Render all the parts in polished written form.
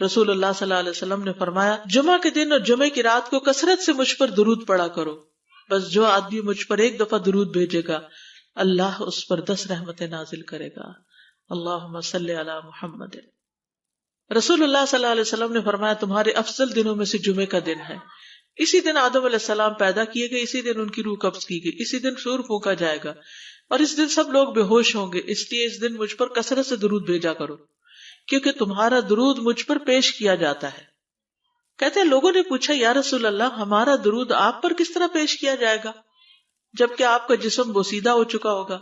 رسول اللہ صلی اللہ علیہ وسلم نے فرمایا جمعہ کے دن اور جمعے کی رات کو کثرت سے مجھ پر درود پڑا کرو، بس جو آدمی مجھ پر ایک دفعہ درود بھیجے گا اللہ اس پر 10 رحمتیں نازل کرے گا۔ اللہم صلی علی محمد۔ رسول اللہ صلی اللہ علیہ وسلم نے فرمایا تمہارے افضل دنوں میں سے جمعے کا دن ہے، اسی دن آدم علیہ السلام پیدا کیے گئے، اسی دن ان کی روح قبض کی گئی، اسی دن سور پھونکا جائے گا اور اس دن سب لوگ بے ہوش ہوں گے، اس لیے اس دن مجھ پر کثرت سے درود بھیجا کرو کیونکہ تمہارا درود مجھ پر پیش کیا جاتا ہے۔ کہتے ہیں لوگوں نے پوچھا یا رسول اللہ ہمارا درود آپ پر کس طرح پیش کیا جائے گا جبکہ آپ کا جسم بوسیدہ ہو چکا ہوگا؟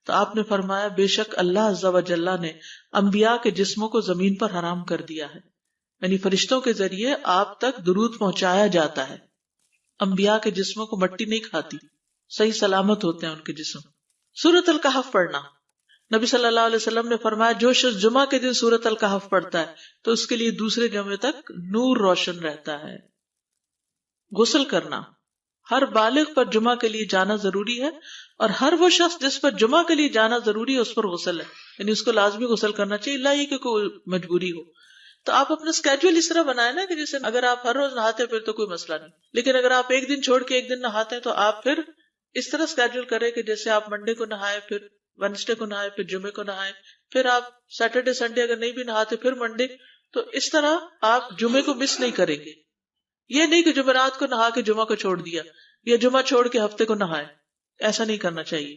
تو آپ نے فرمایا بے شک اللہ عز و جل نے انبیاء کے جسموں کو زمین پر حرام کر دیا ہے، یعنی فرشتوں کے ذریعے آپ تک درود پہنچایا جاتا ہے۔ انبیاء کے جسموں کو مٹی نہیں کھاتی، صحیح سلامت ہوتے ہیں ان کے جسم۔ سورۃ الکہف پڑھنا، نبی صلی اللہ علیہ وسلم نے فرمایا جو شخص جمعہ کے دن سورۃ الکہف پڑھتا ہے تو اس کے لیے دوسرے جمعے تک نور روشن رہتا ہے۔ غسل کرنا، ہر بالغ پر جمعہ کے لیے جانا ضروری ہے اور ہر وہ شخص جس پر جمعہ کے لیے جانا ضروری ہے اس پر غسل ہے، یعنی اس کو لازمی غسل کرنا چاہیے، اللہ یہ کہ کوئی مجبوری ہو۔ تو آپ اپنا اسکیڈول اس طرح بنائیں نا کہ جیسے اگر آپ ہر روز نہاتے ہیں پھر تو کوئی مسئلہ نہیں، لیکن اگر آپ ایک دن چھوڑ کے ایک دن نہاتے ہیں تو آپ پھر اس طرح اسکیڈول کریں کہ جیسے آپ منڈے کو نہائے، پھر وینسڈے کو نہائے، پھر جمعے کو نہائے، پھر آپ سیٹرڈے سنڈے اگر نہیں بھی نہاتے پھر منڈے، تو اس طرح آپ جمعے کو مس نہیں کریں گے۔ یہ نہیں کہ جمعرات کو نہا کے جمعہ کو چھوڑ دیا یا جمعہ چھوڑ کے ہفتے کو نہائے، ایسا نہیں کرنا چاہیے۔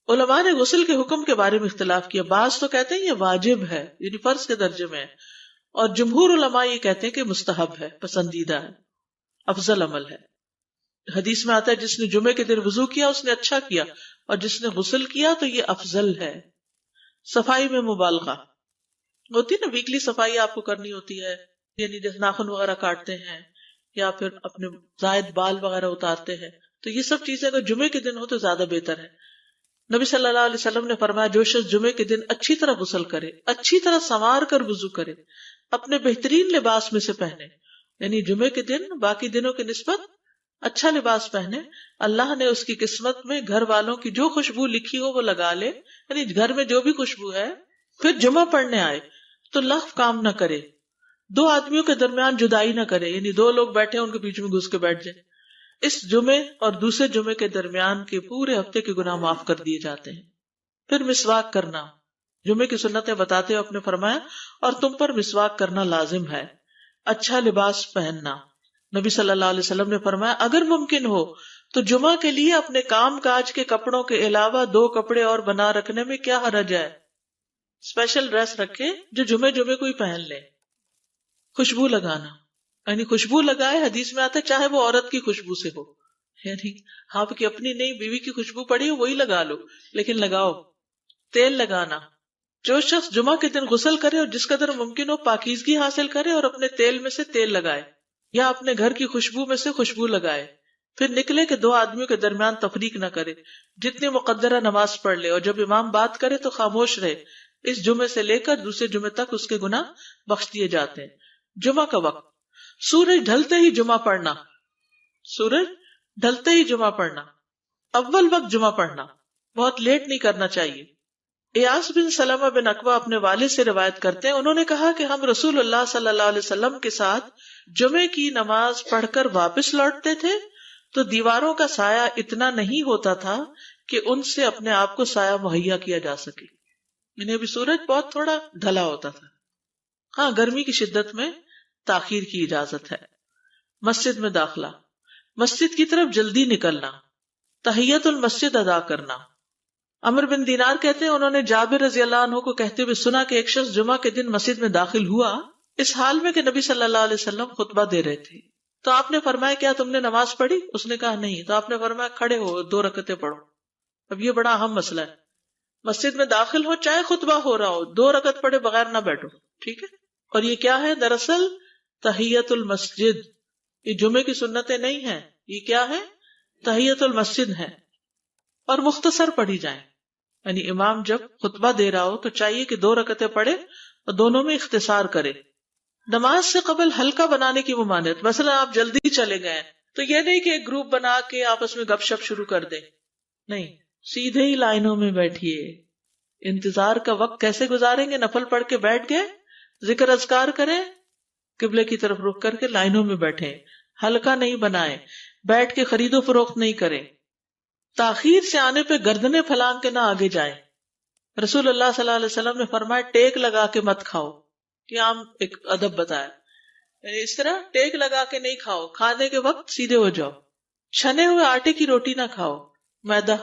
علماء نے غسل کے حکم کے بارے میں اختلاف کیا، بعض تو کہتے ہیں یہ واجب ہے یعنی فرض کے درجے میں ہے، اور جمہور علماء یہ کہتے ہیں کہ مستحب ہے، پسندیدہ ہے، افضل عمل ہے۔ حدیث میں آتا ہے جس نے جمعے کے دن وضو کیا اس نے اچھا کیا اور جس نے غسل کیا تو یہ افضل ہے۔ صفائی میں مبالغہ ہوتی نا، ویکلی صفائی آپ کو کرنی ہوتی ہے، یعنی جیسے ناخن وغیرہ کاٹتے ہیں یا پھر اپنے زائد بال وغیرہ اتارتے ہیں، تو یہ سب چیزیں اگر جمعے کے دن ہو تو زیادہ بہتر ہے۔ نبی صلی اللہ علیہ وسلم نے فرمایا جو شخص جمعے کے دن اچھی طرح غسل کرے، اچھی طرح سنوار کر وضو کرے، اپنے بہترین لباس میں سے پہنے، یعنی جمعے کے دن باقی دنوں کی نسبت اچھا لباس پہنے، اللہ نے اس کی قسمت میں گھر والوں کی جو خوشبو لکھی ہو وہ لگا لے، یعنی گھر میں جو بھی خوشبو ہے، پھر جمعہ پڑھنے آئے تو لغو کام نہ کرے، 2 آدمیوں کے درمیان جدائی نہ کرے، یعنی 2 لوگ بیٹھے ان کے بیچ میں گھس کے بیٹھ جائے۔ اس جمعے اور دوسرے جمعے کے درمیان کے پورے ہفتے کے گناہ معاف کر دیے جاتے ہیں۔ پھر مسواک کرنا، جمعے کی سنتیں بتاتے ہوئے آپ نے فرمایا اور تم پر مسواک کرنا لازم ہے۔ اچھا لباس پہننا، نبی صلی اللہ علیہ وسلم نے فرمایا اگر ممکن ہو تو جمعہ کے لیے اپنے کام کاج کے کپڑوں کے علاوہ 2 کپڑے اور بنا رکھنے میں کیا حرج ہے، اسپیشل ڈریس رکھے جو جمعے کو ہی پہن لے۔ خوشبو لگانا، یعنی خوشبو لگائے، حدیث میں آتا ہے چاہے وہ عورت کی خوشبو سے ہو، یعنی آپ کی اپنی نہیں بیوی کی خوشبو پڑی ہو وہی لگا لو، لیکن لگاؤ۔ تیل لگانا، جو شخص جمعہ کے دن غسل کرے اور جس قدر ممکن ہو پاکیزگی حاصل کرے اور اپنے تیل میں سے تیل لگائے یا اپنے گھر کی خوشبو میں سے خوشبو لگائے، پھر نکلے کہ 2 آدمیوں کے درمیان تفریق نہ کرے، جتنی مقدرہ نماز پڑھ لے اور جب امام بات کرے تو خاموش رہے، اس جمعے سے لے کر دوسرے جمعے تک اس کے گناہ بخش دیے جاتے ہیں۔ جمعہ کا وقت، سورج ڈھلتے ہی جمعہ پڑھنا، سورج ڈھلتے ہی جمعہ پڑھنا، اول وقت جمعہ پڑھنا، بہت لیٹ نہیں کرنا چاہیے۔ ایاس بن سلمہ بن عقبہ اپنے والد سے روایت کرتے ہیں، انہوں نے کہا کہ ہم رسول اللہ صلی اللہ علیہ وسلم کے ساتھ جمعے کی نماز پڑھ کر واپس لوٹتے تھے تو دیواروں کا سایہ اتنا نہیں ہوتا تھا کہ ان سے اپنے آپ کو سایہ مہیا کیا جا سکے، یعنی ابھی سورج بہت تھوڑا ڈھلا ہوتا تھا۔ ہاں گرمی کی شدت میں تاخیر کی اجازت ہے۔ مسجد میں داخلہ، مسجد کی طرف جلدی نکلنا، تحیت المسجد ادا کرنا۔ عمرو بن دینار کہتے ہیں انہوں نے جابر رضی اللہ عنہ کو کہتے ہوئے سنا کہ ایک شخص جمعہ کے دن مسجد میں داخل ہوا اس حال میں کہ نبی صلی اللہ علیہ وسلم خطبہ دے رہے تھے، تو آپ نے فرمایا کیا تم نے نماز پڑھی؟ اس نے کہا نہیں، تو آپ نے فرمایا کھڑے ہو 2 رکعتیں پڑھو۔ اب یہ بڑا اہم مسئلہ ہے، مسجد میں داخل ہو چاہے خطبہ ہو رہا ہو 2 رکعت پڑھے بغیر نہ بیٹھو، ٹھیک ہے؟ اور یہ کیا ہے؟ دراصل تحیت المسجد، یہ جمعے کی سنتیں نہیں ہیں، یہ کیا ہے؟ تحیت المسجد ہے، اور مختصر پڑھی جائیں، یعنی امام جب خطبہ دے رہا ہو تو چاہیے کہ 2 رکعتیں پڑھے اور دونوں میں اختصار کرے۔ نماز سے قبل ہلکا بنانے کی ممانعت، مثلا آپ جلدی چلے گئے تو یہ نہیں کہ ایک گروپ بنا کے آپس میں گپ شپ شروع کر دیں، نہیں، سیدھے ہی لائنوں میں بیٹھیے۔ انتظار کا وقت کیسے گزاریں گے؟ نفل پڑھ کے بیٹھ گئے، ذکر اذکار کریں، قبلے کی طرف رخ کر کے لائنوں میں بیٹھیں، حلقہ نہیں بنائیں، بیٹھ کے خرید و فروخت نہیں کریں، تاخیر سے آنے پہ گردنیں پھلانگ کے نہ آگے جائیں۔ رسول اللہ صلی اللہ علیہ وسلم نے فرمایا ٹیک لگا کے مت کھاؤ، یہ عام ایک ادب بتایا، یعنی اس طرح ٹیک لگا کے نہیں کھاؤ، کھانے کے وقت سیدھے ہو جاؤ۔ چھنے ہوئے آٹے کی روٹی نہ کھاؤ، میدا۔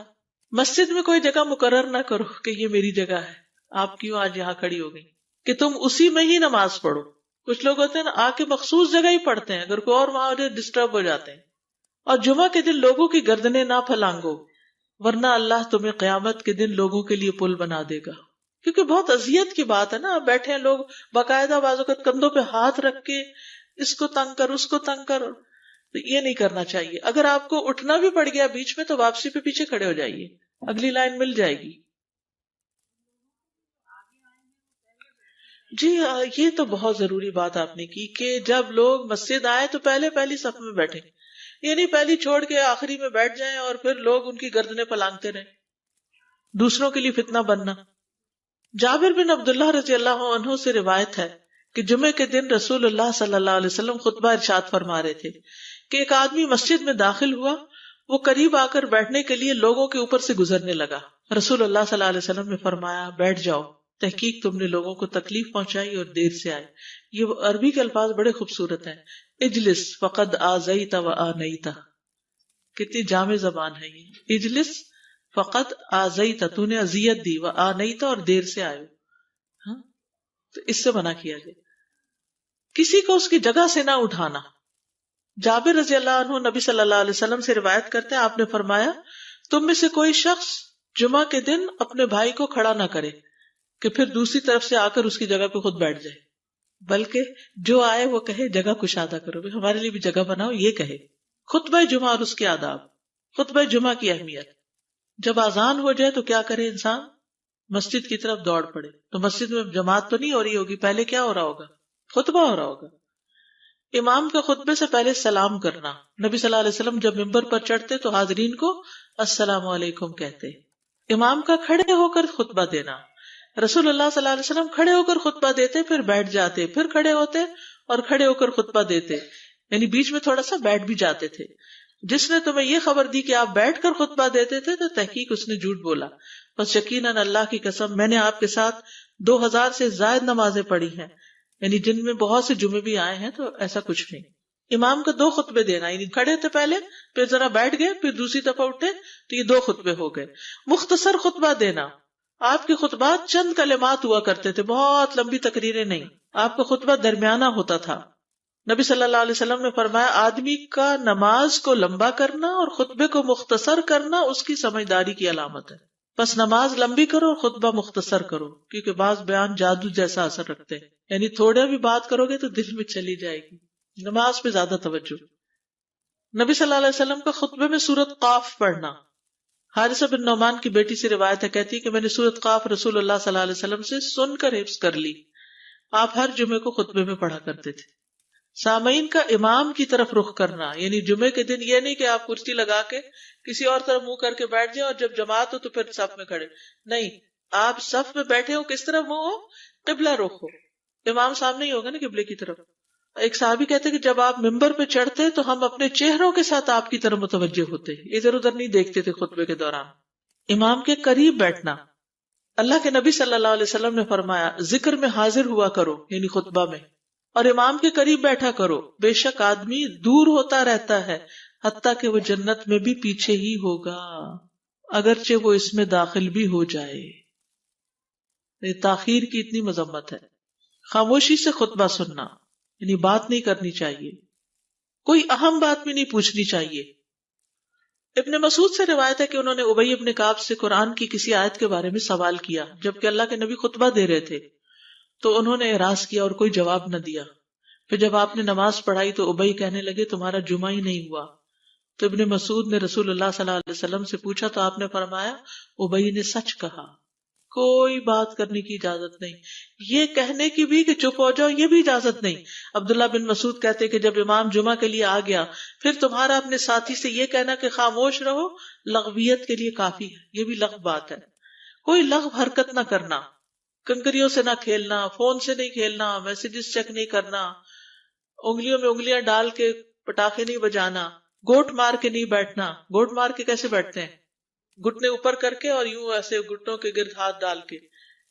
مسجد میں کوئی جگہ مقرر نہ کرو کہ یہ میری جگہ ہے، آپ کیوں آج یہاں کھڑی ہو گئی، کہ تم اسی میں ہی نماز پڑھو۔ کچھ لوگ ہوتے ہیں نا، آ کے مخصوص جگہ ہی پڑھتے ہیں، اگر کوئی اور وہاں ہو جائے ڈسٹرب ہو جاتے ہیں۔ اور جمعہ کے دن لوگوں کی گردنیں نہ پھلانگو، ورنہ اللہ تمہیں قیامت کے دن لوگوں کے لیے پل بنا دے گا۔ کیونکہ بہت اذیت کی بات ہے نا، آپ بیٹھے ہیں لوگ باقاعدہ بعض اوقات کندھوں پہ ہاتھ رکھ کے اس کو تنگ کر اس کو تنگ کر، تو یہ نہیں کرنا چاہیے۔ اگر آپ کو اٹھنا بھی پڑ گیا بیچ میں تو واپسی پہ پیچھے کھڑے ہو جائیے، اگلی لائن مل جائے گی۔ جی یہ تو بہت ضروری بات آپ نے کی کہ جب لوگ مسجد آئے تو پہلی صف میں بیٹھے، یعنی پہلی چھوڑ کے آخری میں بیٹھ جائیں اور پھر لوگ ان کی گردنیں پلانگتے رہیں، دوسروں کے لیے فتنہ بننا۔ جابر بن عبداللہ رضی اللہ عنہ سے روایت ہے کہ جمعے کے دن رسول اللہ صلی اللہ علیہ وسلم خطبہ ارشاد فرما رہے تھے کہ ایک آدمی مسجد میں داخل ہوا، وہ قریب آ کر بیٹھنے کے لیے لوگوں کے اوپر سے گزرنے لگا۔ رسول اللہ صلی اللہ علیہ وسلم نے فرمایا بیٹھ جاؤ، تحقیق تم نے لوگوں کو تکلیف پہنچائی اور دیر سے آئے۔ یہ عربی کے الفاظ بڑے خوبصورت ہیں، اجلس فقد آذیت و آنیت، کتنی جامع زبان ہے یہ۔ اجلس فقط آذیت، تو نے اذیت دی، و آنیت، اور دیر سے آئے۔ ہاں تو اس سے منع کیا جائے۔ کسی کو اس کی جگہ سے نہ اٹھانا۔ جابر رضی اللہ عنہ نبی صلی اللہ علیہ وسلم سے روایت کرتے ہیں، آپ نے فرمایا تم میں سے کوئی شخص جمعہ کے دن اپنے بھائی کو کھڑا نہ کرے کہ پھر دوسری طرف سے آ کر اس کی جگہ پہ خود بیٹھ جائے، بلکہ جو آئے وہ کہے جگہ کشادہ کرو، ہمارے لیے بھی جگہ بناؤ، یہ کہے۔ خطبہ جمعہ اور اس کے آداب۔ خطبہ جمعہ کی اہمیت، جب اذان ہو جائے تو کیا کرے انسان؟ مسجد کی طرف دوڑ پڑے۔ تو مسجد میں جماعت تو نہیں ہو رہی ہوگی، پہلے کیا ہو رہا ہوگا؟ خطبہ ہو رہا ہوگا۔ امام کا خطبے سے پہلے سلام کرنا۔ نبی صلی اللہ علیہ وسلم جب ممبر پر چڑھتے تو حاضرین کو السلام علیکم کہتے۔ امام کا کھڑے ہو کر خطبہ دینا۔ رسول اللہ صلی اللہ علیہ وسلم کھڑے ہو کر خطبہ دیتے، پھر بیٹھ جاتے، پھر کھڑے ہوتے اور کھڑے ہو کر خطبہ دیتے، یعنی بیچ میں تھوڑا سا بیٹھ بھی جاتے تھے۔ جس نے تمہیں یہ خبر دی کہ آپ بیٹھ کر خطبہ دیتے تھے تو تحقیق اس نے جھوٹ بولا، بس یقیناً اللہ کی قسم میں نے آپ کے ساتھ 2000 سے زائد نمازیں پڑھی ہیں، یعنی جن میں بہت سے جمعے بھی آئے ہیں، تو ایسا کچھ نہیں۔ امام کا 2 خطبے دینا، یعنی کھڑے تھے پہلے، پھر ذرا بیٹھ گئے، پھر دوسری دفعہ اٹھے تو یہ 2 خطبے ہو گئے۔ مختصر خطبہ دینا۔ آپ کے خطبات چند کلمات ہوا کرتے تھے، بہت لمبی تقریریں نہیں، آپ کا خطبہ درمیانہ ہوتا تھا۔ نبی صلی اللہ علیہ وسلم نے فرمایا آدمی کا نماز کو لمبا کرنا اور خطبے کو مختصر کرنا اس کی سمجھداری کی علامت ہے۔ بس نماز لمبی کرو اور خطبہ مختصر کرو، کیونکہ بعض بیان جادو جیسا اثر رکھتے ہیں، یعنی تھوڑے بھی بات کرو گے تو دل میں چلی جائے گی۔ نماز پہ زیادہ توجہ۔ نبی صلی اللہ علیہ وسلم کا خطبے میں سورۃ قاف پڑھنا۔ حارثہ بن نعمان کی بیٹی سے روایت ہے، کہتی ہے کہ میں نے سورۃ قاف رسول اللہ صلی اللہ علیہ وسلم سے سن کر حفظ کر لی۔ آپ ہر جمعے کو خطبے میں پڑھا کرتے تھے۔ سامعین کا امام کی طرف رخ کرنا، یعنی جمعے کے دن یہ نہیں کہ آپ کرسی لگا کے کسی اور طرف منہ کر کے بیٹھ جائیں اور جب جماعت ہو تو پھر صف میں کھڑے، نہیں، آپ صف میں بیٹھے ہو، کس طرف منہ ہو؟ قبلہ رخ ہو، امام سامنے ہی ہوگا نا قبلے کی طرف۔ ایک صحابی کہتے کہ جب آپ ممبر پہ چڑھتے تو ہم اپنے چہروں کے ساتھ آپ کی طرف متوجہ ہوتے، ادھر ادھر نہیں دیکھتے تھے خطبے کے دوران۔ امام کے قریب بیٹھنا۔ اللہ کے نبی صلی اللہ علیہ وسلم نے فرمایا ذکر میں حاضر ہوا کرو، یعنی خطبہ میں، اور امام کے قریب بیٹھا کرو، بے شک آدمی دور ہوتا رہتا ہے حتیٰ کہ وہ جنت میں بھی پیچھے ہی ہوگا اگرچہ وہ اس میں داخل بھی ہو جائے۔ تاخیر کی اتنی مذمت ہے۔ خاموشی سے خطبہ سننا، یعنی بات نہیں کرنی چاہیے، کوئی اہم بات بھی نہیں پوچھنی چاہیے۔ ابن مسعود سے روایت ہے کہ انہوں نے ابی ابن کعب سے قرآن کی کسی آیت کے بارے میں سوال کیا جبکہ اللہ کے نبی خطبہ دے رہے تھے، تو انہوں نے اعراض کیا اور کوئی جواب نہ دیا۔ پھر جب آپ نے نماز پڑھائی تو ابی کہنے لگے تمہارا جمعہ ہی نہیں ہوا۔ تو ابن مسعود نے رسول اللہ صلی اللہ علیہ وسلم سے پوچھا تو آپ نے فرمایا ابی نے سچ کہا، کوئی بات کرنے کی اجازت نہیں، یہ کہنے کی بھی کہ چپ ہو جاؤ یہ بھی اجازت نہیں۔ عبداللہ بن مسعود کہتے کہ جب امام جمعہ کے لیے آ گیا پھر تمہارا اپنے ساتھی سے یہ کہنا کہ خاموش رہو لغویت کے لیے کافی ہے، یہ بھی لغو بات ہے۔ کوئی لغو حرکت نہ کرنا، کنکریوں سے نہ کھیلنا، فون سے نہیں کھیلنا، میسیجز چیک نہیں کرنا، انگلیوں میں انگلیاں ڈال کے پٹاخے نہیں بجانا، گوٹ مار کے نہیں بیٹھنا. گوٹ مار کے کیسے بیٹھتے ہیں؟ گھٹنے اوپر کر کے اور یوں ایسے گھٹنوں کے گرد ہاتھ ڈال کے.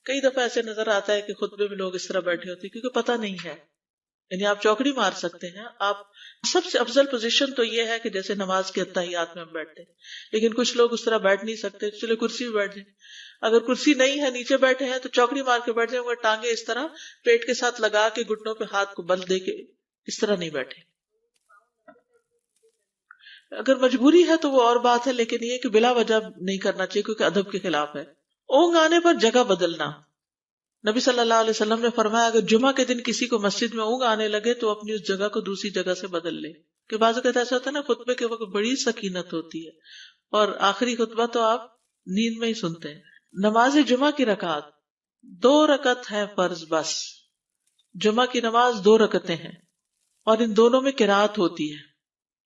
کئی دفعہ ایسے نظر آتا ہے کہ خطبے میں لوگ اس طرح بیٹھے ہوتے ہیں کیونکہ پتہ نہیں ہے. یعنی آپ چوکڑی مار سکتے ہیں. آپ سب سے افضل پوزیشن تو یہ ہے کہ جیسے نماز کے اتحیات میں ہم بیٹھتے ہیں، لیکن کچھ لوگ اس طرح بیٹھ نہیں سکتے، چلے کرسی میں بیٹھ جائیں. اگر کرسی نہیں ہے، نیچے بیٹھے ہیں، تو چوکڑی مار کے بیٹھ جائیں، مگر ٹانگیں اس طرح پیٹ کے ساتھ لگا کے گھٹنوں پہ ہاتھ کو بل دے کے اس طرح نہیں بیٹھے. اگر مجبوری ہے تو وہ اور بات ہے، لیکن یہ کہ بلا وجہ نہیں کرنا چاہیے کیونکہ ادب کے خلاف ہے. اونگ آنے پر جگہ بدلنا. نبی صلی اللہ علیہ وسلم نے فرمایا اگر جمعہ کے دن کسی کو مسجد میں اونگ آنے لگے تو اپنی اس جگہ کو دوسری جگہ سے بدل لے. کہ بعض اوقات ایسا ہوتا ہے نا، خطبے کے وقت بڑی سکینت ہوتی ہے اور آخری خطبہ تو آپ نیند میں ہی سنتے ہیں. نماز جمعہ کی رکعت 2 رکعت ہے فرض بس. جمعہ کی نماز 2 رکعتیں ہیں اور ان دونوں میں قرات ہوتی ہے.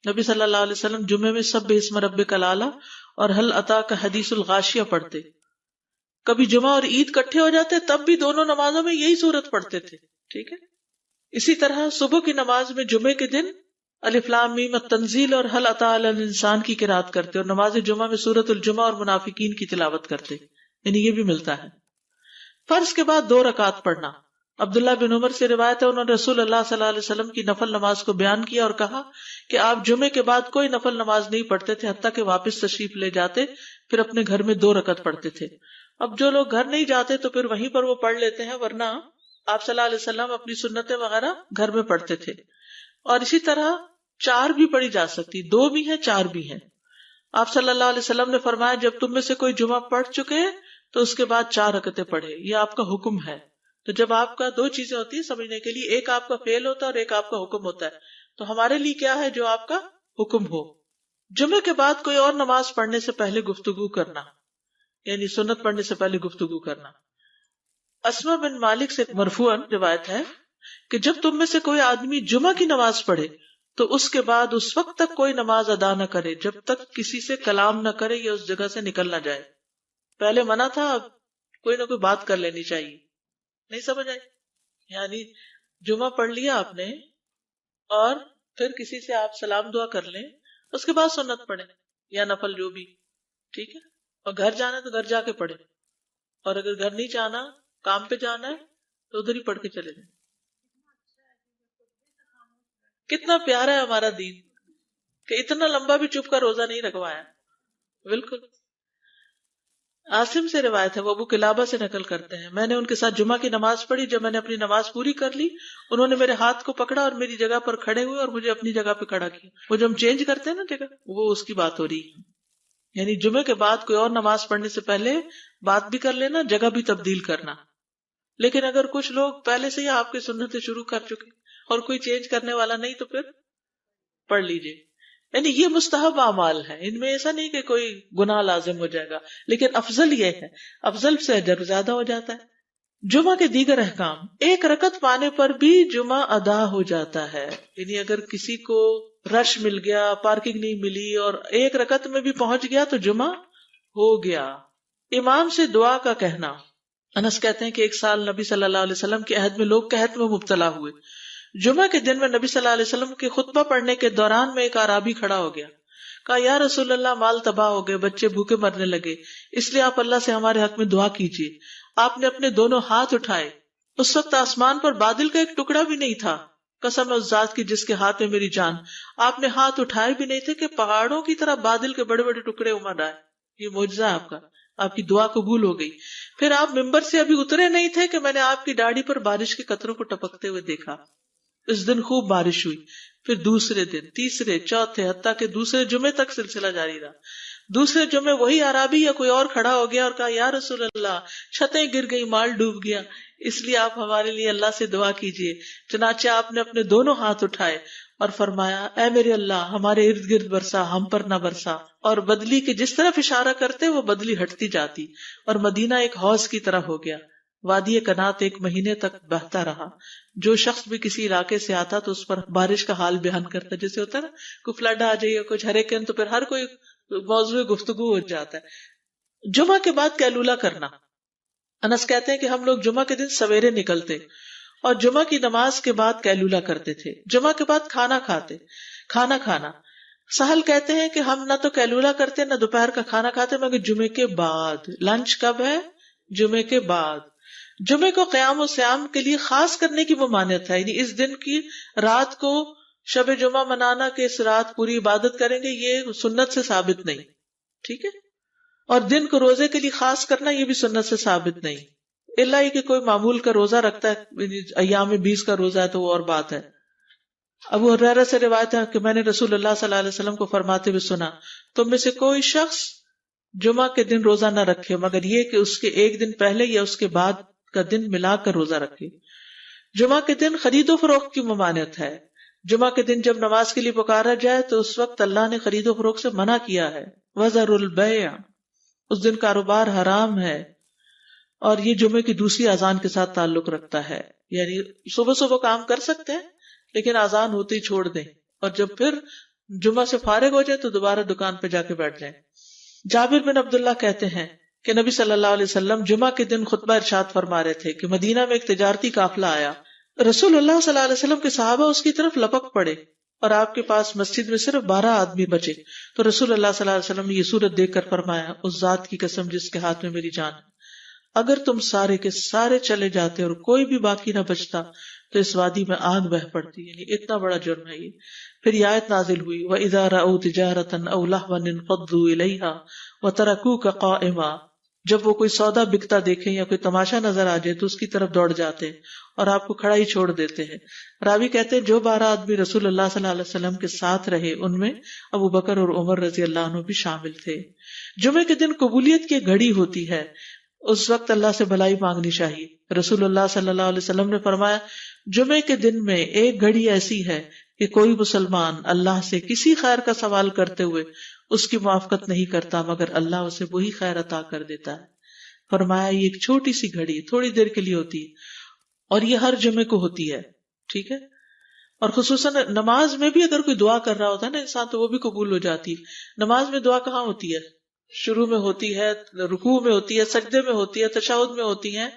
نبی صلی اللہ علیہ وسلم جمعے میں سبح اسم ربک الاعلی اور حل اتاک حدیث الغاشیہ پڑھتے. کبھی جمعہ اور عید کٹھے ہو جاتے تب بھی دونوں نمازوں میں یہی سورت پڑھتے تھے. ٹھیک ہے. اسی طرح صبح کی نماز میں جمعے کے دن الف لام میم التنزیل اور حل اتی علی الانسان کی قرات کرتے اور نماز جمعہ میں سورۃ الجمعہ اور منافقین کی تلاوت کرتے. یعنی یہ بھی ملتا ہے. فرض کے بعد 2 رکعت پڑھنا. عبداللہ بن عمر سے روایت ہے انہوں نے رسول اللہ صلی اللہ علیہ وسلم کی نفل نماز کو بیان کیا اور کہا کہ آپ جمعے کے بعد کوئی نفل نماز نہیں پڑھتے تھے حتیٰ کہ واپس تشریف لے جاتے پھر اپنے گھر میں 2 رکعت پڑھتے تھے. اب جو لوگ گھر نہیں جاتے تو پھر وہیں پر وہ پڑھ لیتے ہیں، ورنہ آپ صلی اللہ علیہ وسلم اپنی سنتیں وغیرہ گھر میں پڑھتے تھے. اور اسی طرح 4 بھی پڑھی جا سکتی، 2 بھی ہیں 4 بھی ہیں. آپ صلی اللہ علیہ وسلم نے فرمایا جب تم میں سے کوئی جمعہ پڑھ چکے تو اس کے بعد 4 رکعتیں پڑھے. یہ آپ کا حکم ہے. تو جب آپ کا 2 چیزیں ہوتی ہیں سمجھنے کے لیے، ایک آپ کا فعل ہوتا ہے اور ایک آپ کا حکم ہوتا ہے. تو ہمارے لیے کیا ہے جو آپ کا حکم ہو. جمعے کے بعد کوئی اور نماز پڑھنے سے پہلے گفتگو کرنا، یعنی سنت پڑھنے سے پہلے گفتگو کرنا. اسما بن مالک سے مرفوعاً روایت ہے کہ جب تم میں سے کوئی آدمی جمعہ کی نماز پڑھے تو اس کے بعد اس وقت تک کوئی نماز ادا نہ کرے جب تک کسی سے کلام نہ کرے یا اس جگہ سے نکل نہ جائے. پہلے منع تھا، اب کوئی نہ کوئی بات کر لینی چاہیے. نہیں سمجھ آئی؟ یعنی جمعہ پڑھ لیا آپ نے اور پھر کسی سے آپ سلام دعا کر لیں، اس کے بعد سنت پڑھیں یا نفل جو بھی. ٹھیک ہے. اور گھر جانا ہے تو گھر جا کے پڑھیں، اور اگر گھر نہیں جانا، کام پہ جانا ہے تو ادھر ہی پڑھ کے چلے جائیں. کتنا پیارا ہے ہمارا دین کہ اتنا لمبا بھی چپ کا روزہ نہیں رکھوایا. بالکل. عاصم سے روایت ہے، وہ ابو قلابہ سے نقل کرتے ہیں، میں نے ان کے ساتھ جمعہ کی نماز پڑھی. جب میں نے اپنی نماز پوری کر لی انہوں نے میرے ہاتھ کو پکڑا اور میری جگہ پر کھڑے ہوئے اور مجھے اپنی جگہ پہ کھڑا کیا. وہ جو ہم چینج کرتے ہیں نا جگہ، وہ اس کی بات ہو رہی ہے. یعنی جمعے کے بعد کوئی اور نماز پڑھنے سے پہلے بات بھی کر لینا، جگہ بھی تبدیل کرنا. لیکن اگر کچھ لوگ پہلے سے ہی آپ کی سنتیں شروع کر چکے اور کوئی چینج کرنے والا نہیں تو پھر پڑھ لیجئے. یعنی یہ مستحب اعمال ہے، ان میں ایسا نہیں کہ کوئی گناہ لازم ہو جائے گا، لیکن افضل یہ ہے، افضل سے اجر زیادہ ہو جاتا ہے. جمعہ کے دیگر احکام. 1 رکعت پانے پر بھی جمعہ ادا ہو جاتا ہے. یعنی اگر کسی کو رش مل گیا، پارکنگ نہیں ملی اور 1 رکعت میں بھی پہنچ گیا تو جمعہ ہو گیا. امام سے دعا کا کہنا. انس کہتے ہیں کہ ایک سال نبی صلی اللہ علیہ وسلم کے عہد میں لوگ قحط میں مبتلا ہوئے. جمعہ کے دن میں نبی صلی اللہ علیہ وسلم کے خطبہ پڑھنے کے دوران میں ایک اعرابی کھڑا ہو گیا. کہا یا رسول اللہ، مال تباہ ہو گئے، بچے بھوکے مرنے لگے، اس لیے آپ اللہ سے ہمارے حق میں دعا کیجیے. آپ نے اپنے دونوں ہاتھ اٹھائے. اس وقت آسمان پر بادل کا ایک ٹکڑا بھی نہیں تھا. قسم ہے اس ذات کی جس کے ہاتھ میں میری جان، آپ نے ہاتھ اٹھائے بھی نہیں تھے کہ پہاڑوں کی طرح بادل کے بڑے بڑے ٹکڑے امڑ آئے. یہ معجزہ ہے آپ کا، آپ کی دعا قبول ہو گئی. پھر آپ ممبر سے ابھی اترے نہیں تھے کہ میں نے آپ کی داڑھی پر بارش کے قطروں کو ٹپکتے ہوئے دیکھا. اس دن خوب بارش ہوئی. پھر دوسرے دن، تیسرے، چوتھے، حتیٰ کہ دوسرے جمعے تک سلسلہ جاری رہا. دوسرے جمعے وہی عربی یا کوئی اور کھڑا ہو گیا اور کہا یا رسول اللہ، چھتیں گر گئی، مال ڈوب گیا، اس لیے آپ ہمارے لیے اللہ سے دعا کیجیے. چنانچہ آپ نے اپنے دونوں ہاتھ اٹھائے اور فرمایا اے میرے اللہ، ہمارے ارد گرد برسا، ہم پر نہ برسا. اور بدلی کے جس طرف اشارہ کرتے وہ بدلی ہٹتی جاتی اور مدینہ ایک حوض کی طرح ہو گیا. وادی کنات 1 مہینے تک بہتا رہا. جو شخص بھی کسی علاقے سے آتا تو اس پر بارش کا حال بیان کرتا. جیسے ہوتا ہے نا کوئی فلڈ آ جائے، کچھ ہریکین، تو پھر ہر کوئی موضوع گفتگو ہو جاتا ہے. جمعہ کے بعد قیلولہ کرنا. انس کہتے ہیں کہ ہم لوگ جمعہ کے دن سویرے نکلتے اور جمعہ کی نماز کے بعد قیلولہ کرتے تھے. جمعہ کے بعد کھانا کھانا. سہل کہتے ہیں کہ ہم نہ تو قیلولہ کرتے نہ دوپہر کا کھانا کھاتے مگر جمعے کے بعد. لنچ کب ہے؟ جمعے کے بعد. جمعے کو قیام و سیام کے لیے خاص کرنے کی ممانعت ہے، یعنی اس دن کی رات کو شب جمعہ منانا کہ اس رات پوری عبادت کریں گے، یہ سنت سے ثابت نہیں. ٹھیک ہے. اور دن کو روزے کے لیے خاص کرنا یہ بھی سنت سے ثابت نہیں، الا یہ کہ کوئی معمول کا روزہ رکھتا ہے، ایام 20 کا روزہ ہے تو وہ اور بات ہے. ابو ہریرہ سے روایت ہے کہ میں نے رسول اللہ صلی اللہ علیہ وسلم کو فرماتے ہوئے سنا، تم میں سے کوئی شخص جمعہ کے دن روزہ نہ رکھے مگر یہ کہ اس کے ایک دن پہلے یا اس کے بعد کا دن ملا کر روزہ رکھے. جمعہ کے دن خرید و فروخت کی ممانعت ہے. جمعہ کے دن جب نماز کے لیے پکارا جائے تو اس وقت اللہ نے خرید و فروخت سے منع کیا ہے. وَذَرُوا الْبَيْعَ، اس دن کاروبار حرام ہے. اور یہ جمعے کی دوسری اذان کے ساتھ تعلق رکھتا ہے، یعنی صبح صبح کام کر سکتے ہیں لیکن اذان ہوتے ہی چھوڑ دیں، اور جب پھر جمعہ سے فارغ ہو جائے تو دوبارہ دکان پہ جا کے بیٹھ جائیں. جابر بن عبداللہ کہتے ہیں کہ نبی صلی اللہ علیہ وسلم جمعہ کے دن خطبہ ارشاد فرما رہے تھے کہ مدینہ میں ایک تجارتی قافلہ آیا. رسول اللہ صلی اللہ علیہ وسلم کے صحابہ اس کی طرف لپک پڑے اور آپ کے پاس مسجد میں صرف 12 آدمی بچے. تو رسول اللہ صلی اللہ علیہ وسلم نے یہ صورت دیکھ کر فرمایا، اس ذات کی قسم جس کے ہاتھ میں میری جان ہے، اگر تم سارے کے سارے چلے جاتے اور کوئی بھی باقی نہ بچتا تو اس وادی میں آگ بہہ پڑتی. یعنی اتنا بڑا جرم ہے یہ. پھر یہ آیت نازل ہوئی، وَإِذَا رَأَوْا تِجَارَةً أَوْ لَهْوًا انفضوا إِلَيْهَا وَتَرَكُوكَ قَائِمًا، جب وہ کوئی سودا بکتا دیکھیں یا کوئی تماشا نظر آ جائے تو اس کی طرف دوڑ جاتے ہیں اور آپ کو کھڑا ہی چھوڑ دیتے ہیں. راوی کہتے ہیں جو 12 آدمی رسول اللہ صلی اللہ علیہ وسلم کے ساتھ رہے ان میں ابو بکر اور عمر رضی اللہ عنہ بھی شامل تھے. جمعے کے دن قبولیت کی گھڑی ہوتی ہے، اس وقت اللہ سے بھلائی مانگنی چاہیے. رسول اللہ صلی اللہ علیہ وسلم نے فرمایا، جمعے کے دن میں ایک گھڑی ایسی ہے کہ کوئی مسلمان اللہ سے کسی خیر کا سوال کرتے ہوئے اس کی موافقت نہیں کرتا مگر اللہ اسے وہی خیر عطا کر دیتا ہے. فرمایا یہ ایک چھوٹی سی گھڑی تھوڑی دیر کے لیے ہوتی ہے اور یہ ہر جمعے کو ہوتی ہے. ٹھیک ہے. اور خصوصاً نماز میں بھی اگر کوئی دعا کر رہا ہوتا ہے نا انسان تو وہ بھی قبول ہو جاتی ہے. نماز میں دعا کہاں ہوتی ہے؟ شروع میں ہوتی ہے، رکوع میں ہوتی ہے، سجدے میں ہوتی ہے، تشہد میں ہوتی ہے.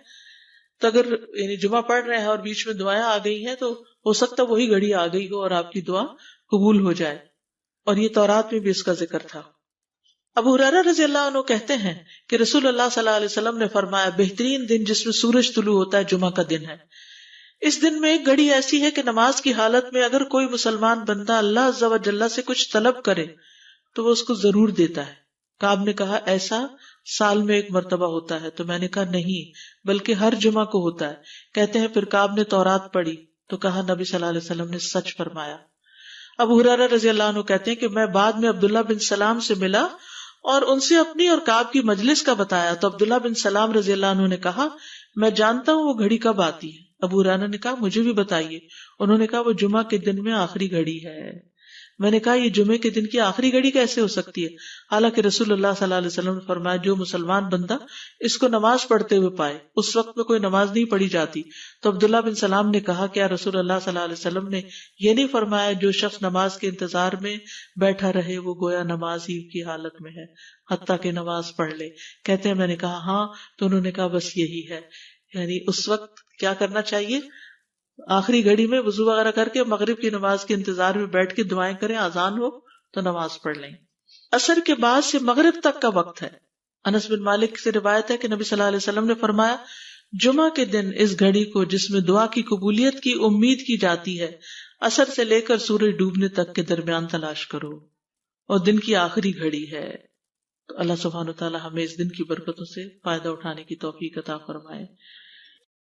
تو اگر یعنی جمعہ پڑھ رہے ہیں اور بیچ میں دعائیں آ گئی ہیں تو ہو سکتا ہے وہی گھڑی آ گئی ہو اور آپ کی دعا قبول ہو جائے. اور یہ تورات میں بھی اس کا ذکر تھا. ابو ہریرہ رضی اللہ عنہ کہتے ہیں کہ رسول اللہ صلی اللہ علیہ وسلم نے فرمایا، بہترین دن جس میں سورج طلوع ہوتا ہے جمعہ کا دن ہے. اس دن میں ایک گھڑی ایسی ہے کہ نماز کی حالت میں اگر کوئی مسلمان بندہ اللہ عز و جل سے کچھ طلب کرے تو وہ اس کو ضرور دیتا ہے. کعب نے کہا ایسا سال میں ایک مرتبہ ہوتا ہے؟ تو میں نے کہا نہیں بلکہ ہر جمعہ کو ہوتا ہے. کہتے ہیں پھر کعب نے تورات پڑھی تو کہا نبی صلی اللہ علیہ وسلم نے سچ فرمایا. ابو ہریرہ رضی اللہ عنہ کہتے ہیں کہ میں بعد میں عبداللہ بن سلام سے ملا اور ان سے اپنی اور کعب کی مجلس کا بتایا تو عبداللہ بن سلام رضی اللہ عنہ نے کہا میں جانتا ہوں وہ گھڑی کب آتی ہے. ابو ہریرہ نے کہا مجھے بھی بتائیے. انہوں نے کہا وہ جمعہ کے دن میں آخری گھڑی ہے. میں نے کہا یہ جمعے کے دن کی آخری گھڑی کیسے ہو سکتی ہے؟ حالانکہ رسول اللہ صلی اللہ علیہ وسلم نے فرمایا جو مسلمان بندہ اس کو نماز پڑھتے ہوئے پائے. اس وقت میں کوئی نماز نہیں پڑھی جاتی. تو عبداللہ بن سلام نے کہا کیا رسول اللہ صلی اللہ علیہ وسلم نے یہ نہیں فرمایا جو شخص نماز کے انتظار میں بیٹھا رہے وہ گویا نماز ہی کی حالت میں ہے حتیٰ کہ نماز پڑھ لے؟ کہتے ہیں میں نے کہا ہاں. تو انہوں نے کہا بس یہی ہے، یعنی اس وقت کیا کرنا چاہیے؟ آخری گھڑی میں وضو وغیرہ کر کے مغرب کی نماز کے انتظار میں بیٹھ کے دعائیں کریں، اذان ہو تو نماز پڑھ لیں. عصر کے بعد سے مغرب تک کا وقت ہے. انس بن مالک سے روایت ہے کہ نبی صلی اللہ علیہ وسلم نے فرمایا جمعہ کے دن اس گھڑی کو جس میں دعا کی قبولیت کی امید کی جاتی ہے عصر سے لے کر سورج ڈوبنے تک کے درمیان تلاش کرو اور دن کی آخری گھڑی ہے. تو اللہ سبحانہ وتعالی ہمیں اس دن کی برکتوں سے فائدہ اٹھانے کی توفیق عطا فرمائے.